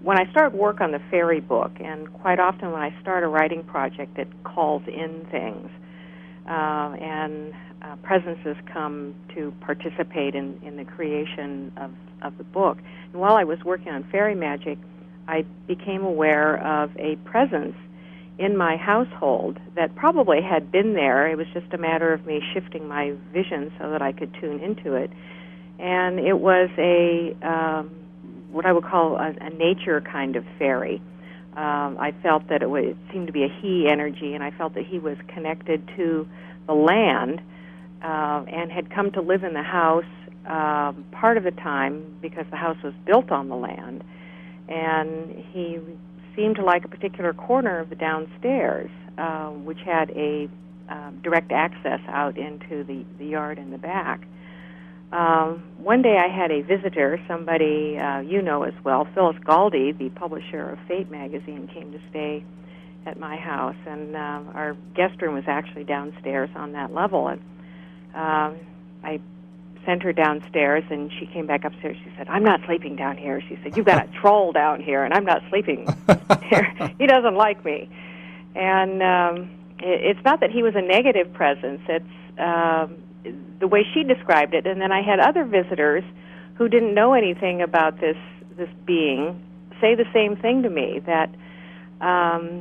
when I started work on the fairy book, and quite often when I start a writing project that calls in things, and presences come to participate in the creation of the book. And while I was working on fairy magic, I became aware of a presence in my household that probably had been there. It was just a matter of me shifting my vision so that I could tune into it. And it was what I would call a nature kind of fairy. I felt that it seemed to be a he energy, and I felt that he was connected to the land and had come to live in the house part of the time because the house was built on the land. And he seemed to like a particular corner of the downstairs, which had a direct access out into the yard in the back. One day I had a visitor, somebody you know as well, Phyllis Guiley, the publisher of Fate magazine, came to stay at my house, and our guest room was actually downstairs on that level. And I sent her downstairs, and she came back upstairs. She said, "I'm not sleeping down here." She said, "You've got a troll down here, and I'm not sleeping here. He doesn't like me." And it's not that he was a negative presence. It's the way she described it. And then I had other visitors who didn't know anything about this being say the same thing to me, that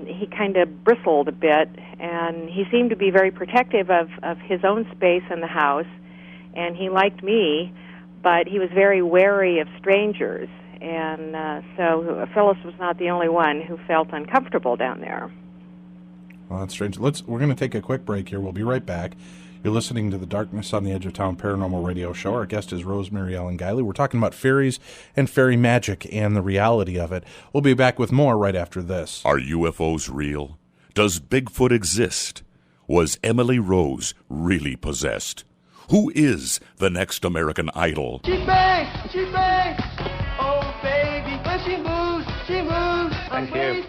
he kind of bristled a bit, and he seemed to be very protective of his own space in the house, and he liked me, but he was very wary of strangers. And so Phyllis was not the only one who felt uncomfortable down there. Well, that's strange. We're going to take a quick break here. We'll be right back. You're listening to the Darkness on the Edge of Town Paranormal Radio Show. Our guest is Rosemary Ellen Guiley. We're talking about fairies and fairy magic and the reality of it. We'll be back with more right after this. Are UFOs real? Does Bigfoot exist? Was Emily Rose really possessed? Who is the next American Idol? She bangs! She bangs! Oh, baby, when she moves, she moves. Thank you.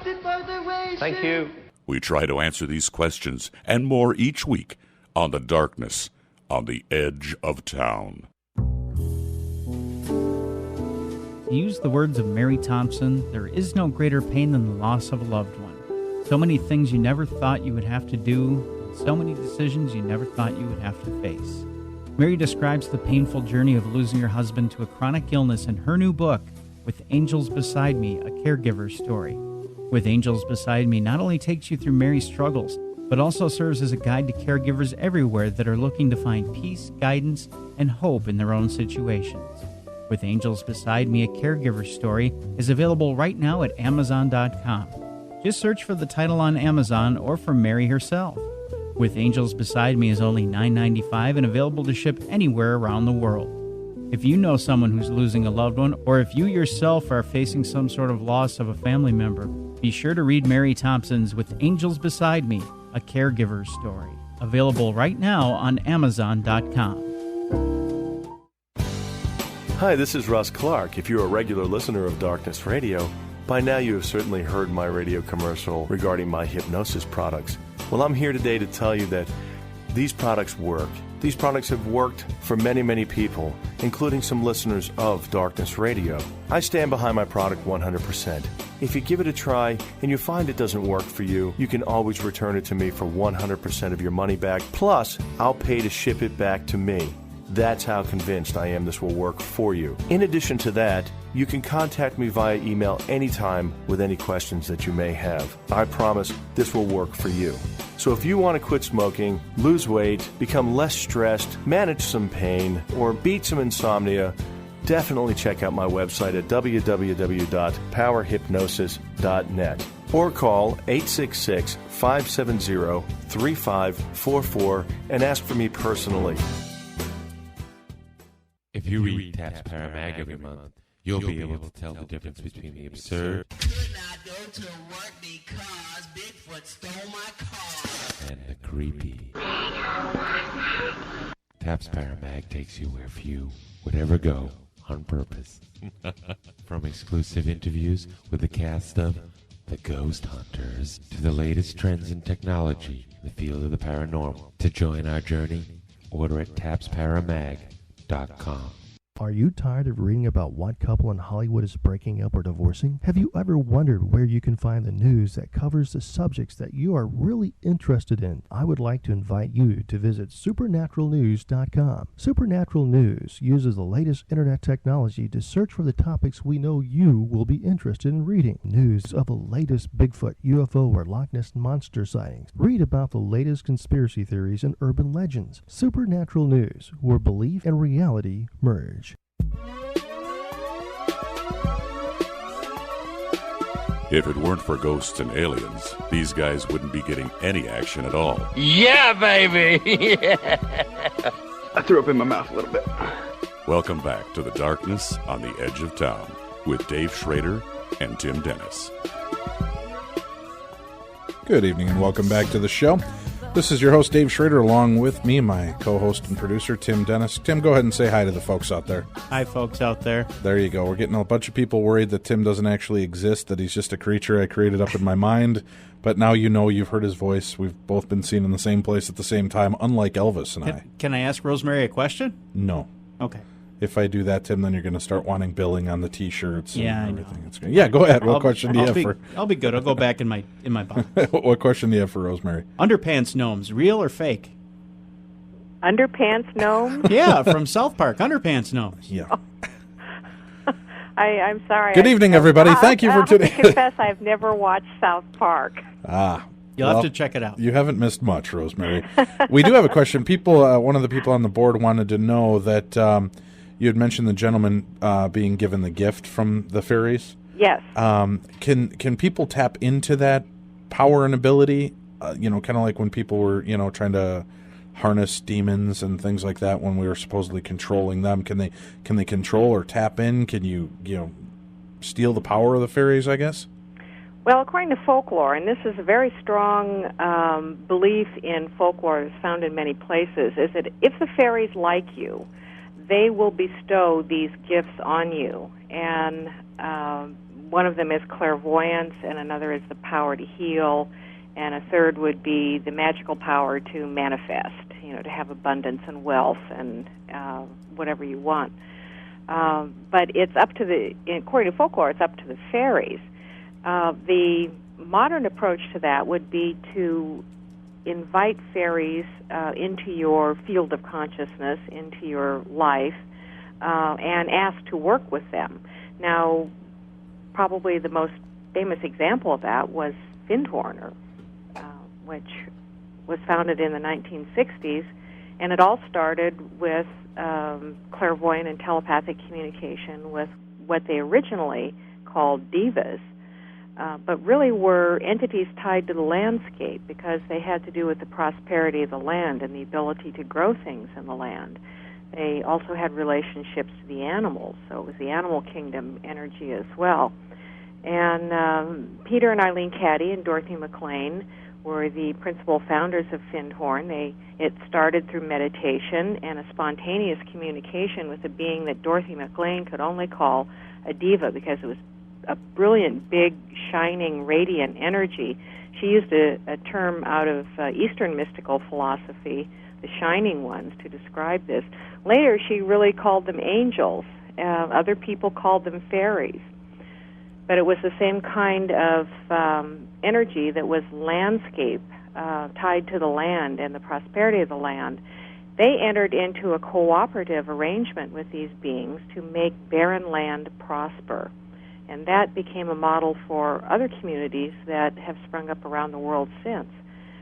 Thank you. We try to answer these questions and more each week on the Darkness on the Edge of Town. To use the words of Mary Thompson, there is no greater pain than the loss of a loved one. So many things you never thought you would have to do, and so many decisions you never thought you would have to face. Mary describes the painful journey of losing her husband to a chronic illness in her new book, With Angels Beside Me, a Caregiver's Story. With Angels Beside Me not only takes you through Mary's struggles, but also serves as a guide to caregivers everywhere that are looking to find peace, guidance, and hope in their own situations. With Angels Beside Me, a Caregiver's Story is available right now at Amazon.com. Just search for the title on Amazon or for Mary herself. With Angels Beside Me is only $9.95 and available to ship anywhere around the world. If you know someone who's losing a loved one, or if you yourself are facing some sort of loss of a family member, be sure to read Mary Thompson's With Angels Beside Me, a Caregiver's Story. Available right now on Amazon.com. Hi, this is Russ Clark. If you're a regular listener of Darkness Radio, by now you have certainly heard my radio commercial regarding my hypnosis products. Well, I'm here today to tell you that these products work. These products have worked for many, many people, including some listeners of Darkness Radio. I stand behind my product 100%. If you give it a try and you find it doesn't work for you, you can always return it to me for 100% of your money back. Plus, I'll pay to ship it back to me. That's how convinced I am this will work for you. In addition to that, you can contact me via email anytime with any questions that you may have. I promise this will work for you. So if you want to quit smoking, lose weight, become less stressed, manage some pain, or beat some insomnia, definitely check out my website at www.powerhypnosis.net or call 866-570-3544 and ask for me personally. If you read Taps Paramag every month, you'll be able to tell the difference between the absurd and the creepy. Taps Paramag takes you where few would ever go on purpose. From exclusive interviews with the cast of The Ghost Hunters to the latest trends in technology in the field of the paranormal. To join our journey, order at tapsparamag.com. Are you tired of reading about what couple in Hollywood is breaking up or divorcing? Have you ever wondered where you can find the news that covers the subjects that you are really interested in? I would like to invite you to visit supernaturalnews.com. Supernatural News uses the latest internet technology to search for the topics we know you will be interested in reading. News of the latest Bigfoot, UFO, or Loch Ness Monster sightings. Read about the latest conspiracy theories and urban legends. Supernatural News, where belief and reality merge. If it weren't for ghosts and aliens, these guys wouldn't be getting any action at all. Yeah, baby! I threw up in my mouth a little bit. Welcome back to The Darkness on the Edge of Town with Dave Schrader and Tim Dennis. Good evening and welcome back to the show. This is your host, Dave Schrader, along with me, my co-host and producer, Tim Dennis. Tim, go ahead and say hi to the folks out there. Hi, folks out there. There you go. We're getting a bunch of people worried that Tim doesn't actually exist, that he's just a creature I created up in my mind. But now you know, you've heard his voice. We've both been seen in the same place at the same time, unlike Elvis and I. Can I ask Rosemary a question? No. Okay. If I do that, Tim, then you're going to start wanting billing on the T-shirts. Yeah, and everything. Yeah, go ahead. What question do you have for? I'll be good. I'll go back in my box. What question do you have for Rosemary? Underpants gnomes, real or fake? Underpants gnomes? Yeah, from South Park. Underpants gnomes. Yeah. I'm sorry. Good evening, everybody. Thank you for today. I confess I've never watched South Park. You'll have to check it out. You haven't missed much, Rosemary. We do have a question. People, one of the people on the board wanted to know that you had mentioned the gentleman being given the gift from the fairies. Yes. Can people tap into that power and ability? Kind of like when people were, trying to harness demons and things like that when we were supposedly controlling them. Can they control or tap in? Can you steal the power of the fairies, I guess? Well, according to folklore, and this is a very strong belief in folklore that's found in many places, is that if the fairies like you, they will bestow these gifts on you. And one of them is clairvoyance, and another is the power to heal, and a third would be the magical power to manifest, to have abundance and wealth and whatever you want. But it's up to according to folklore, it's up to the fairies. The modern approach to that would be to invite fairies into your field of consciousness, into your life, and ask to work with them. Now, probably the most famous example of that was Findhorn, which was founded in the 1960s, and it all started with clairvoyant and telepathic communication with what they originally called divas, but really were entities tied to the landscape because they had to do with the prosperity of the land and the ability to grow things in the land. They also had relationships to the animals, so it was the animal kingdom energy as well. And Peter and Eileen Caddy and Dorothy McLean were the principal founders of Findhorn. It started through meditation and a spontaneous communication with a being that Dorothy McLean could only call a diva because it was a brilliant, big, shining, radiant energy. She used a term out of Eastern mystical philosophy, the shining ones to describe this. Later, she really called them angels. Other people called them fairies. But it was the same kind of energy that was landscape, tied to the land and the prosperity of the land. They entered into a cooperative arrangement with these beings to make barren land prosper. And that became a model for other communities that have sprung up around the world since.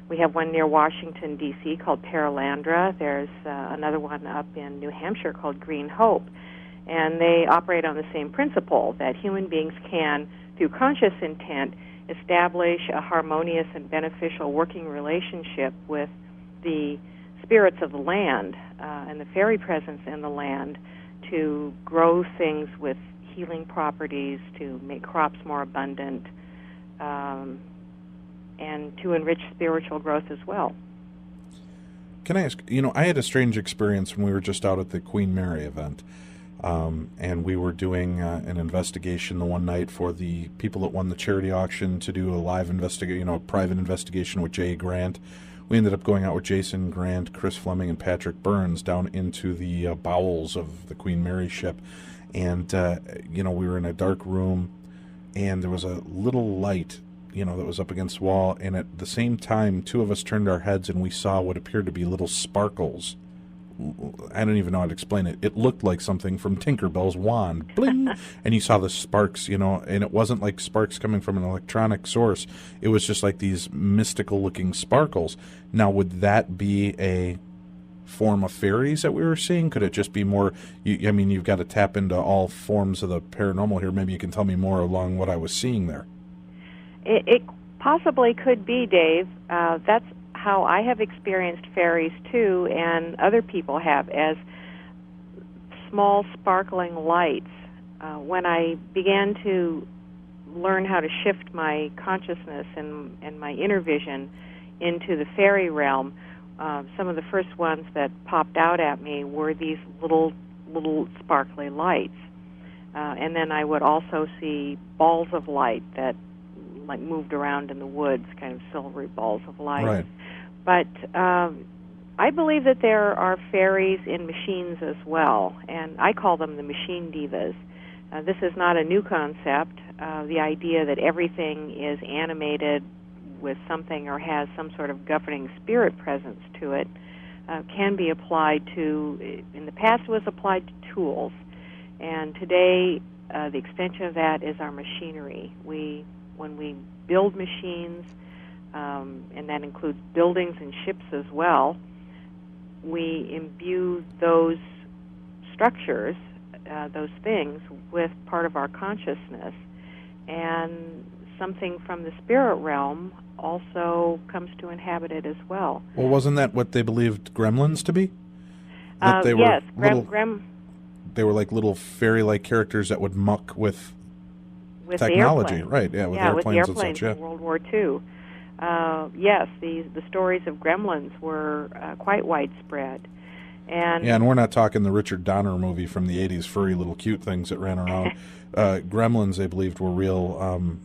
We have one near Washington, D.C. called Paralandra. There's another one up in New Hampshire called Green Hope. And they operate on the same principle, that human beings can, through conscious intent, establish a harmonious and beneficial working relationship with the spirits of the land and the fairy presence in the land to grow things with healing properties, to make crops more abundant, and to enrich spiritual growth as well. Can I ask, I had a strange experience when we were just out at the Queen Mary event. And we were doing an investigation the one night for the people that won the charity auction to do a live private investigation with Jay Grant. We ended up going out with Jason Grant, Chris Fleming, and Patrick Burns down into the bowels of the Queen Mary ship. And, we were in a dark room, and there was a little light, that was up against the wall. And at the same time, two of us turned our heads, and we saw what appeared to be little sparkles. I don't even know how to explain it. It looked like something from Tinkerbell's wand. Bling! And you saw the sparks, and it wasn't like sparks coming from an electronic source. It was just like these mystical-looking sparkles. Now, would that be a form of fairies that we were seeing? Could it just be more... you've got to tap into all forms of the paranormal here. Maybe you can tell me more along what I was seeing there. It possibly could be, Dave. That's how I have experienced fairies too, and other people have, as small sparkling lights. When I began to learn how to shift my consciousness and my inner vision into the fairy realm, some of the first ones that popped out at me were these little sparkly lights. And then I would also see balls of light that moved around in the woods, kind of silvery balls of light. Right. But I believe that there are fairies in machines as well, and I call them the machine divas. This is not a new concept. The idea that everything is animated with something or has some sort of governing spirit presence to it can be applied to, in the past it was applied to tools, and today the extension of that is our machinery. When we build machines, and that includes buildings and ships as well, we imbue those structures, those things, with part of our consciousness. And something from the spirit realm also comes to inhabit it as well. Well, wasn't that what they believed gremlins to be? That they yes, were they were like little fairy-like characters that would muck with technology, right? Yeah, with airplanes and such. Yeah, in World War II. Yes, the stories of gremlins were quite widespread. And we're not talking the Richard Donner movie from the 80s, furry little cute things that ran around. Gremlins, they believed, were real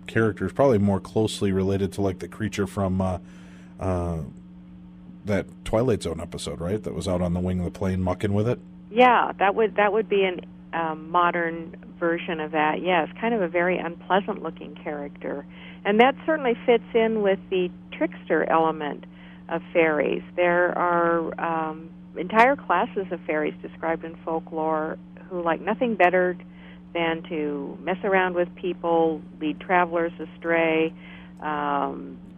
characters, probably more closely related to like the creature from that Twilight Zone episode, right? That was out on the wing of the plane mucking with it. Yeah, that would be a modern version of that. Yes, kind of a very unpleasant-looking character. And that certainly fits in with the trickster element of fairies. There are entire classes of fairies described in folklore who like nothing better than to mess around with people, lead travelers astray,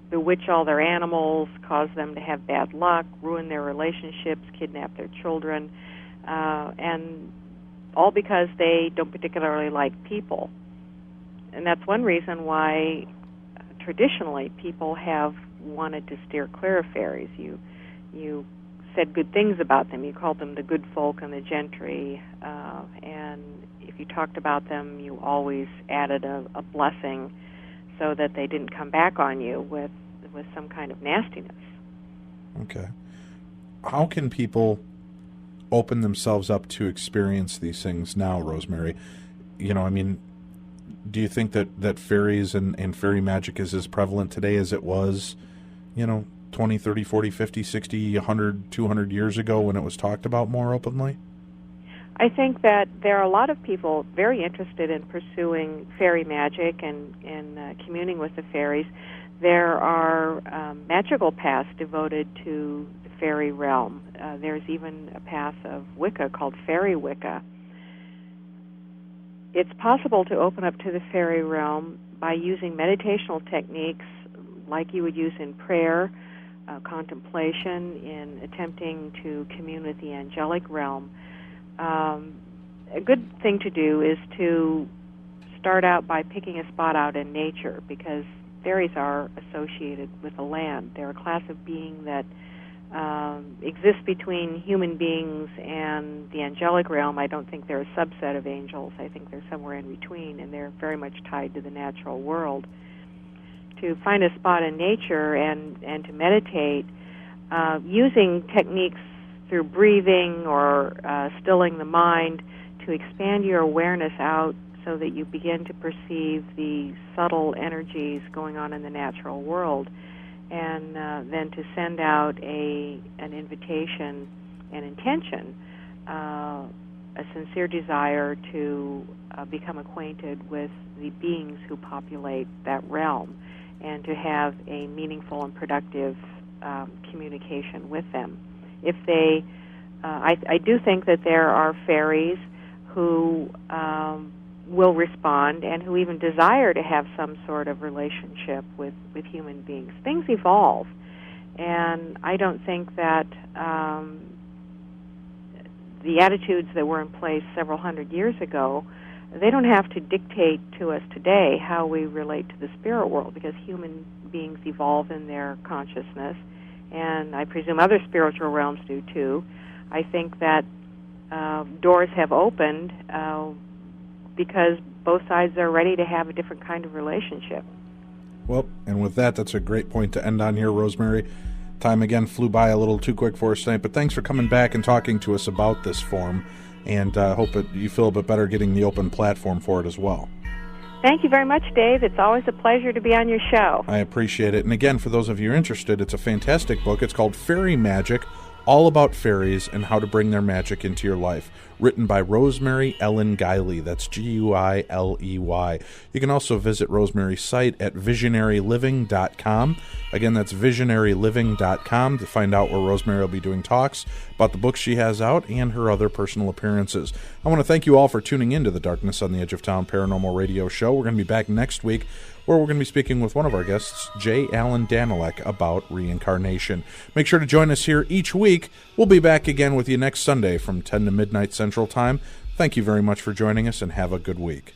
bewitch all their animals, cause them to have bad luck, ruin their relationships, kidnap their children, and all because they don't particularly like people. And that's one reason why traditionally people have wanted to steer clear of fairies. You said good things about them. You called them the good folk and the gentry, and if you talked about them, you always added a blessing so that they didn't come back on you with some kind of nastiness. Okay. How can people open themselves up to experience these things now, Rosemary? Do you think that fairies and fairy magic is as prevalent today as it was, 20, 30, 40, 50, 60, 100, 200 years ago when it was talked about more openly? I think that there are a lot of people very interested in pursuing fairy magic and communing with the fairies. There are magical paths devoted to the fairy realm. There's even a path of Wicca called Fairy Wicca. It's possible to open up to the fairy realm by using meditational techniques like you would use in prayer, contemplation, in attempting to commune with the angelic realm. A good thing to do is to start out by picking a spot out in nature, because fairies are associated with the land. They're a class of being that exists between human beings and the angelic realm. I don't think they're a subset of angels. I think they're somewhere in between, and they're very much tied to the natural world. To find a spot in nature and to meditate using techniques through breathing or stilling the mind to expand your awareness out so that you begin to perceive the subtle energies going on in the natural world, and then to send out an invitation, an intention, a sincere desire to become acquainted with the beings who populate that realm and to have a meaningful and productive communication with them. If they, I do think that there are fairies who will respond and who even desire to have some sort of relationship with human beings. Things evolve, and I don't think that the attitudes that were in place several hundred years ago, they don't have to dictate to us today how we relate to the spirit world, because human beings evolve in their consciousness, and I presume other spiritual realms do too. I think that doors have opened because both sides are ready to have a different kind of relationship. Well, and with that, that's a great point to end on here, Rosemary. Time again flew by a little too quick for us tonight, but thanks for coming back and talking to us about this form, and I hope you feel a bit better getting the open platform for it as well. Thank you very much, Dave. It's always a pleasure to be on your show. I appreciate it. And again, for those of you interested, it's a fantastic book. It's called Fairy Magic, all about fairies and how to bring their magic into your life. Written by Rosemary Ellen Guiley. That's Guiley. You can also visit Rosemary's site at visionaryliving.com. Again, that's visionaryliving.com to find out where Rosemary will be doing talks about the books she has out and her other personal appearances. I want to thank you all for tuning in to the Darkness on the Edge of Town Paranormal Radio Show. We're going to be back next week, where we're going to be speaking with one of our guests, J. Allen Danilek, about reincarnation. Make sure to join us here each week. We'll be back again with you next Sunday from 10 to midnight Central Time. Thank you very much for joining us, and have a good week.